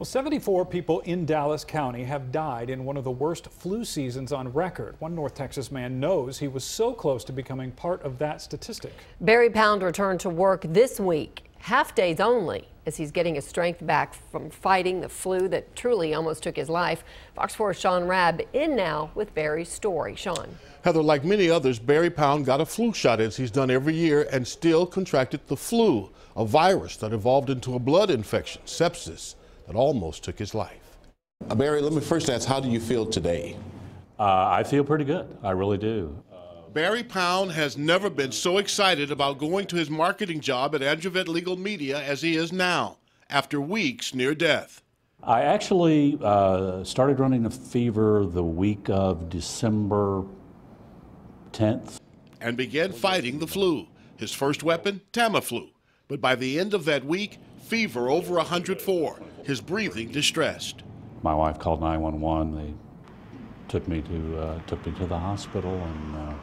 Well, 74 people in Dallas County have died in one of the worst flu seasons on record. One North Texas man knows he was so close to becoming part of that statistic. Barry Pound returned to work this week, half days only, as he's getting his strength back from fighting the flu that truly almost took his life. Fox 4's Sean Rabb in now with Barry's story. Sean. Heather, like many others, Barry Pound got a flu shot as he's done every year and still contracted the flu, a virus that evolved into a blood infection, sepsis, that almost took his life. Barry, let me first ask, how do you feel today? I feel pretty good. I really do. Barry Pound has never been so excited about going to his marketing job at Androvet Legal Media as he is now, after weeks near death. I actually started running a fever the week of December 10th. And began fighting the flu. His first weapon, Tamiflu. But by the end of that week, fever over 104, his breathing distressed. My wife called 911. They took me to the hospital, and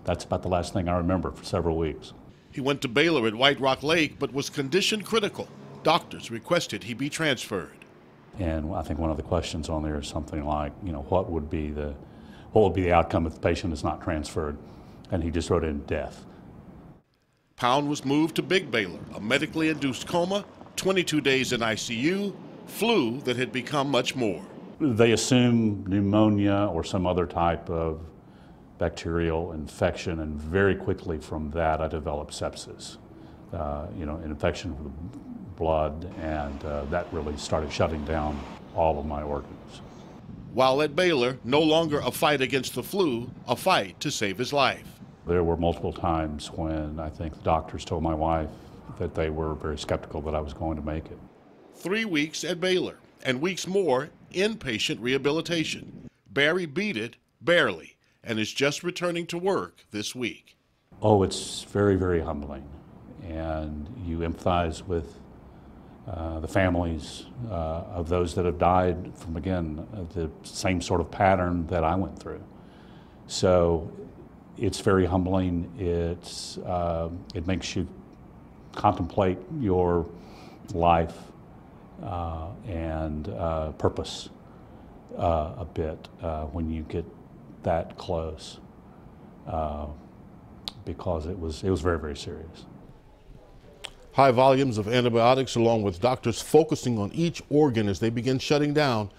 that's about the last thing I remember for several weeks. He went to Baylor at White Rock Lake, but was condition critical. Doctors requested he be transferred. And I think one of the questions on there is something like, what would be the outcome if the patient is not transferred? And he just wrote in death. Pound was moved to Big Baylor, a medically induced coma, 22 days in ICU, flu that had become much more. They assume pneumonia or some other type of bacterial infection, and very quickly from that I developed sepsis, an infection of the blood, and that really started shutting down all of my organs. While at Baylor, no longer a fight against the flu, a fight to save his life. There were multiple times when I think the doctors told my wife that they were very skeptical that I was going to make it. 3 weeks at Baylor and weeks more inpatient rehabilitation. Barry beat it barely and is just returning to work this week. Oh, it's very, very humbling. And you empathize with the families of those that have died from, again, the same sort of pattern that I went through. So it's very humbling. It makes you contemplate your life and purpose a bit when you get that close, because it was very, very serious. High volumes of antibiotics, along with doctors focusing on each organ as they begin shutting down,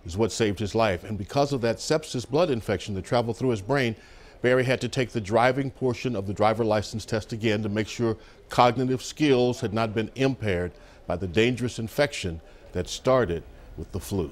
is what saved his life. And because of that sepsis blood infection that traveled through his brain, Barry had to take the driving portion of the driver license test again to make sure cognitive skills had not been impaired by the dangerous infection that started with the flu.